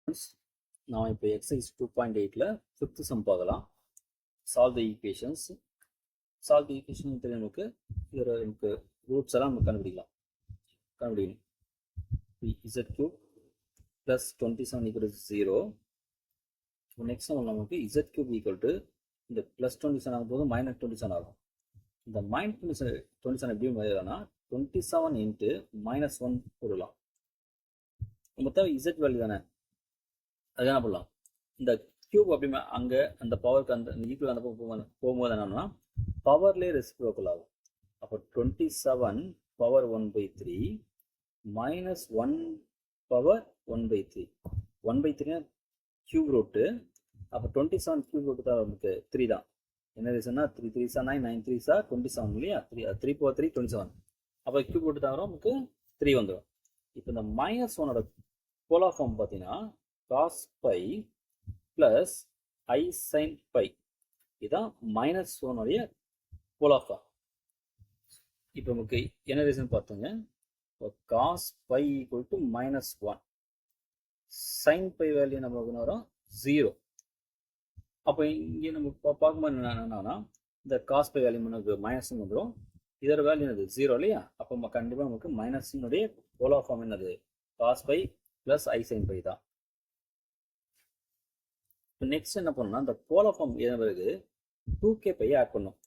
நான் இப்போ exercise 2.8ல fifth some பார்க்கலாம். Solve the equations. Solve the equation தெரியும் நமக்கு. இதில் நமக்கு ரூட்ஸ் எல்லாம் நம்ம கண்டுபிடிக்கணும். Z cube plus 27 equal to 0. Next நமக்கு இசட் கியூப் ஈக்குவல் டு இந்த ப்ளஸ் 27 ஆகும்போது மைனஸ் 27 ஆகும். இந்த மைனஸ் 27 எப்படி எழுதலாம்னா 27 இன்ட்டு -1 போடலாம். மொத்தம் இசட் வேல்யூ தானே, அது என்ன பண்ணலாம், இந்த கியூப் அப்படி அங்கே அந்த பவருக்கு அந்த ஈக்குவல் அந்த போகும்போது என்னன்னா பவர்லேயே ரெசிப்ரோக்கல் ஆகும். அப்போ 27 பவர் 1/3 -1 பவர் 1/3. 1/3 cube route. அப்போ 27 கியூப் ரூட்டு தான் நமக்கு 3 தான். என்ன ரீசன்னா 3 3 9 9 3 27 இல்லையா, 3 power 3 27. அப்போ கியூப் ரூட்டு தான் வரும், நமக்கு 3 வந்துடும். இப்போ இந்த -1ஓட போலார் ஃபார்ம் பார்த்தீங்கன்னா cos pi plus I sin pi. இதுதான் -1 உடைய போலார் ஃபார்ம். இப்போ நமக்கு என்ன ரீசன் பார்த்துங்க. cos pi equal to -1, sin pi value நமக்கு வரும் 0. அப்போ இங்கே நம்ம பார்க்கும்போது என்னன்னா இந்த cos pi வேல்யூ நமக்கு -1 வந்துடும். இதோட வேல்யூ என்னது 0 இல்லையா. அப்போ கண்டிப்பாக நமக்கு -1 போலார் ஃபார்ம் என்னது cos pi plus I sin pi தான். நெக்ஸ்ட் என்ன பண்ணணும்னா இந்த போலார் ஃபார்ம் எழுதின பிறகு 2k பை ஆட் பண்ணணும்.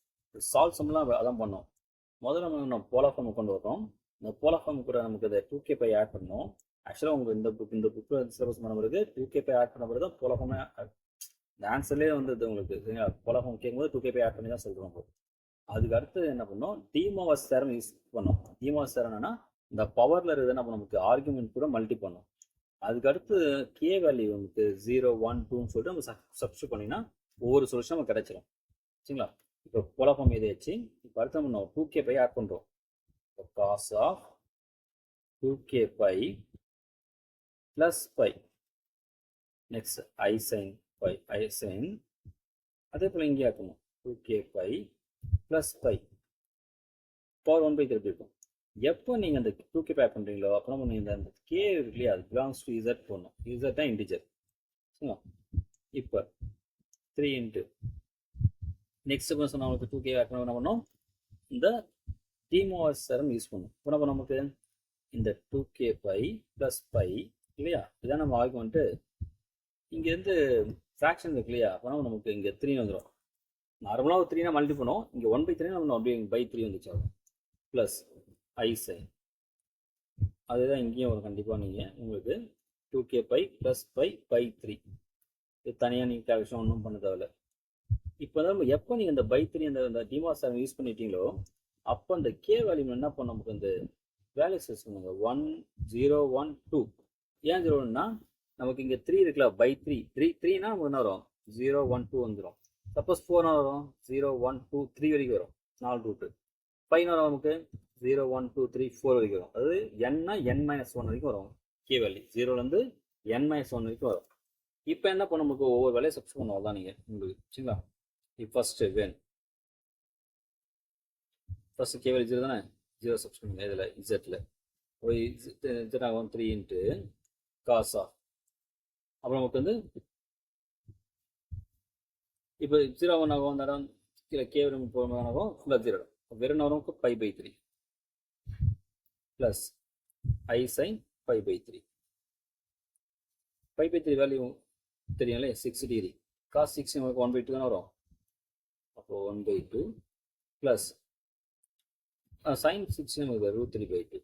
சால்வ் சம்லாம் அதான் பண்ணோம். முதல்ல நம்ம போலார் ஃபார்ம் கொண்டு வரோம். இந்த போலார் ஃபார்ம் கூட நமக்கு இதை 2k பை ஆட் பண்ணணும். ஆக்சுவலாக உங்களுக்கு இந்த புக்கில் சிலபஸ் பண்ண பிறகு 2k பை ஆட் பண்ண பிறகு தான் போலார் ஃபார்ம் இந்த ஆன்சர்லேயே வந்து இது உங்களுக்கு போலார் ஃபார்ம் கேட்கும்போது 2k பை ஆட் பண்ணி தான் சொல்கிறோம். அதுக்கு அடுத்து என்ன பண்ணோம், டிமோவர்ஸ் தேரம் யூஸ் பண்ணோம். டிமோவர்ஸ் தேரம் என்னன்னா இந்த பவரில் இருக்குது நம்ம நமக்கு ஆர்குமெண்ட் கூட மல்டி பண்ணோம். அதுக்கடுத்து கே வேல்யூ நமக்கு 0 1 2ன்னு சொல்லிட்டு நம்ம சப்ஸ்டியூட் பண்ணிங்கன்னா ஒவ்வொரு சொல்யூஷன் நமக்கு கிடைச்சிடும். சரிங்களா. இப்போ போலார் ஃபார்ம் எதாச்சு. இப்போ அடுத்து நம்ம 2k பை ஆட் பண்ணுறோம். இப்போ cos of 2k pi plus pi, next i sine pi, i sine. அதே போல் இங்கே ஆக்கணும் 2k pi plus by power 1/3 எப்படி இருக்கும். எப்போ நீங்கள் அந்த 2k பை ஆட் பண்ணுறீங்களோ அப்போ நம்ம நீங்கள் அந்த கே இருக்கு இல்லையா, அது பிலாங்ஸ் டு இசட் போடணும். இசட் தான் இன்டிஜர். சரிங்களா. இப்போ 3 இன்ட்டு நெக்ஸ்ட் சொன்னால் நமக்கு 2k ஆட் பண்ண என்ன பண்ணோம், இந்த டிமோவர்ஸ் தேரம் யூஸ் பண்ணும். இப்போ நமக்கு இந்த 2k பை ப்ளஸ் பை இல்லையா, இதான் நம்ம ஆர்குமெண்ட்டு. இங்கேருந்து ஃப்ராக்ஷன் இருக்கு இல்லையா, அப்போ நமக்கு இங்கே 3 வந்துடும். நார்மலாக 3 மல்டி பண்ணோம். இங்கே 1/3 நம்ம அப்படியே /3 வந்துச்சு. Plus I sign. அதுதான் இங்கேயும் வரும் கண்டிப்பாக. நீங்கள் உங்களுக்கு 2k பை ப்ளஸ் பை /3 இது தனியாக நீங்கள் கேல்குலேஷன் ஒன்றும் பண்ண தேவையில்ல. இப்போ தான் எப்போ நீங்கள் இந்த /3 அந்த டிமாஸ் யூஸ் பண்ணிட்டீங்களோ அப்போ அந்த கே வேல்யூ என்ன பண்ண நமக்கு இந்த வேல்யூஸ் யூஸ் பண்ணுங்க. 1 0 1 2. ஏன் 0ன்னா நமக்கு இங்கே 3 இருக்குல்ல, /3 3னா நமக்கு என்ன வரும் 0 1 2 வந்துடும். சப்போஸ் 4 வரும் 0 1 2 3 வரைக்கும் வரும், 4 ரூட்டு. 5 வரும் நமக்கு 0 1 2 3 4 வரைக்கும் வரும். அதாவது n-னா n-1 வரைக்கும் வரும் கே வேல்யூ. 0லேருந்து n-1 வரைக்கும் வரும். இப்போ என்ன பண்ண நமக்கு ஒவ்வொரு வேலையை சப்ஸ்டியூட் பண்ணுவோம் தான் நீங்கள் உங்களுக்கு. சரிங்களா. இப்போ ஃபர்ஸ்ட் கே வேல்யூ 0 தானே, 0 சப்ஸ்டியூட் பண்ணுங்க. இதில் இசட்டில் போய் இசட் ஆகும் 3 இன்ட்டு காசா. அப்புறம் நமக்கு வந்து இப்போ 0 1 ஆகும். அந்த இடம் கீழே கே ஆகும் ஃபுல்லாக 0 வெறும் வரும் π/3 ப்ளஸ் ஐ சைன் π/3. π/3 வேல்யூ தெரியும்ல 6 டிகிரி. காஸ் 6 நமக்கு 1/2 தானே வரும். அப்போது 1/2 ப்ளஸ் சைன் 6 நமக்கு √3/2.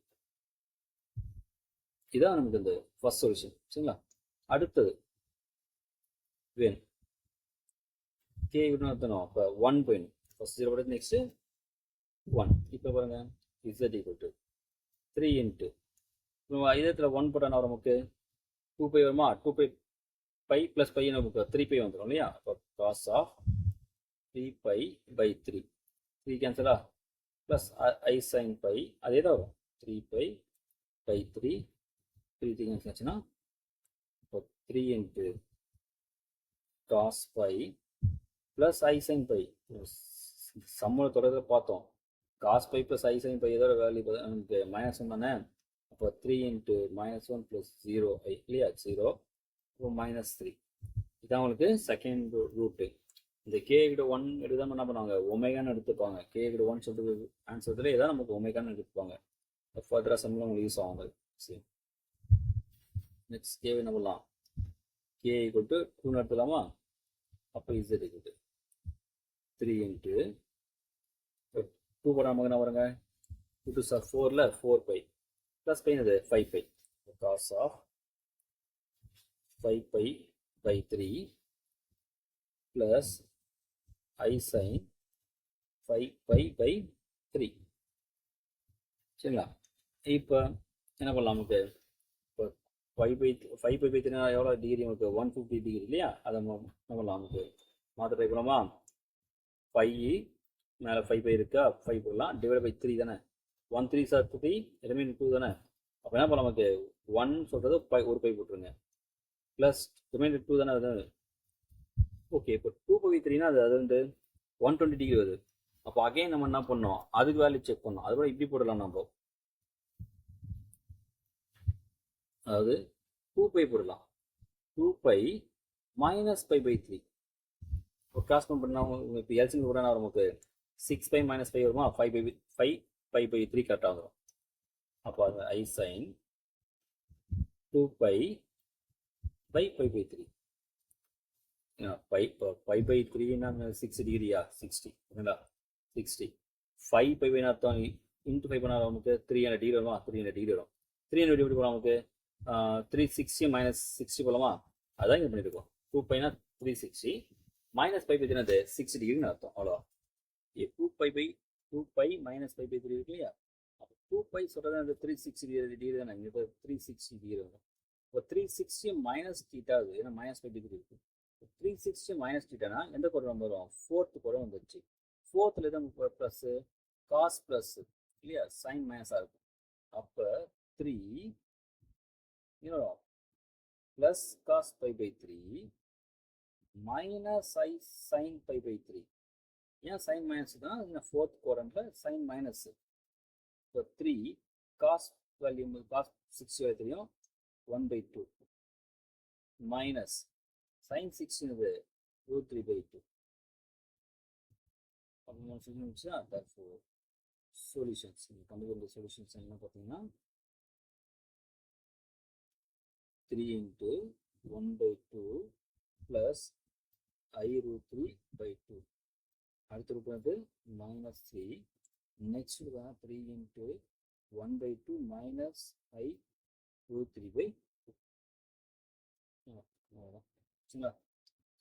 இதான் நமக்கு இந்த ஃபர்ஸ்ட் சொல்யூஷன். சரிங்களா. அடுத்தது வேணும் கே விடணும். அப்போ 1 போயிடும். ஃபர்ஸ்ட் 0 படுத்து நெக்ஸ்ட்டு 1. இப்போ பாருங்க z ஈக்குவல் டு 3 இன்ட்டு இதத்தில் 1 போட்டால் வரும் நமக்கு 2π வருமா. 2π பை ப்ளஸ் பை நமக்கு 3π வந்துடும் இல்லையா. அப்போ காஸ் ஆஃப் 3π/3 3 கேன்சலா. ப்ளஸ் ஐ சைன் பை அதே தான் வரும் 3π/3 3 கேன்சல் ஆச்சுன்னா இப்போ 3 into cos pi plus I sine pi. சம்மளை தொடர்ந்து பார்த்தோம். Cos pi plus I sine pi இதோட வேல்யூ நமக்கு -1 தானே. அப்போ 3 இன்ட்டு -1 ப்ளஸ் 0 ஐ இல்லையா 0 இப்போ -3. இதான் உங்களுக்கு செகண்ட் ரூட்டு. இந்த கே கிட்ட 1 எடுத்தாமல் என்ன பண்ணுவாங்க, ஒமேகான்னு எடுத்துப்பாங்க. கே கிட்ட 1 சொல்லிட்டு ஆன்சர்ல இதான் நமக்கு ஒமேகான்னு எடுத்துப்பாங்க. ஃபர்தராக சம்மில் உங்களுக்கு யூஸ் ஆகும். சரி, நெக்ஸ்ட் கேவை என்ன பண்ணலாம், கே ஈக்குவல் டு 2 எடுத்துலாமா. அப்போ இசட் ஈக்குவல் டு 3 இன்ட்டு 2 போட நமக்கு என்ன வருங்க, 2 2 சார் 4ல் 4π ப்ளஸ் பை என்னது 5π. Cos of 5π/3 plus I sin 5π/3. சரிங்களா. இப்போ என்ன பண்ணலாம், நமக்கு இப்போ 5π/3 எவ்வளோ டிகிரி, நமக்கு 150 டிகிரி இல்லையா. அதை என்ன பண்ணலாம், நமக்கு மாற்ற ட்ரை பண்ணலாமா. 5 மேலே 5π இருக்கா, 5 போடலாம், /3 தானே. 1 3 சார் 3, ரிமைன் 2 தானே. அப்போ என்ன பண்ணலாம், நமக்கு 1 சொல்கிறது ஒரு பை போட்டுருங்க, ப்ளஸ் ரிமைன் 2 தானே. அது ஓகே. இப்போ 2π/3னா அது வந்து 120 டிகிரி வருது. அப்போ அகைன் நம்ம என்ன பண்ணோம், அதுக்கு வேல்யூ செக் பண்ணோம். அது கூட இப்படி போடலாம் நம்ம, அதாவது 2π போடலாம், 2π - π/3. இப்போ கிராஸ் பண்ணால் இப்போ எல்சிஎம் கூட நமக்கு 6π - 5 வருமா, 5π/3 கரெக்டாக வரும். அப்போ அது I sin 2π/π/3. π/3 6 டிகிரியா, 60 ஓகேங்களா. 60 5π அர்த்தம் இன்ட்டு 5 பண்ணால் நமக்கு 300 டிகிரி வருமா, 300 டிகிரி வரும். 300 எப்படி போகலாம், நமக்கு 360 - 60 போகலாமா. அதான் இங்கே பண்ணியிருக்கோம். 2πனா 360 -π/3 அது 6 டிகிரின்னு அர்த்தம். அவ்வளோ 2π -π/3 இருக்கு இல்லையா. அப்போ 2π சொல்கிறது அந்த 360 டிகிரி தானே. இங்கே 360 டிகிரி வரும். இப்போ 360 மைனஸ் தீட்டா அது, ஏன்னா -5 டிகிரி இருக்கு. 360 மைனஸ் தீட்டானா எந்த குறைவு வரும், 4th குறைவு வந்துருச்சு. 4th எதாவது ப்ளஸ் காஸ் ப்ளஸ் இல்லையா, சைன் மைனஸாக இருக்கும். அப்போ 3 plus cos π/3 minus I sin π/3. ஏன் சைன் மைனஸ் தான், 4th குவாட்ரண்ட்ல சைன் மைனஸ். இப்போ 3 காஸ் வேல்யூ காஸ் 60 தெரியும், 1/2 மைனஸ் sin 60 √3/2. சொல்யூஷன்ஸ் கண்டுபிடிக்கிற சொல்யூஷன்ஸ் என்ன பார்த்தீங்கன்னா 3 × 1/2 ப்ளஸ் I√3/2. அடுத்த ரூட் வந்து -3. Next 3 × 1/2 minus I√3/2. சரிங்களா.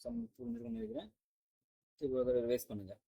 சம் புரிஞ்சுக்கணும்னு நினைக்கிறேன். இப்போ ரிவைஸ் பண்ணுங்கள்.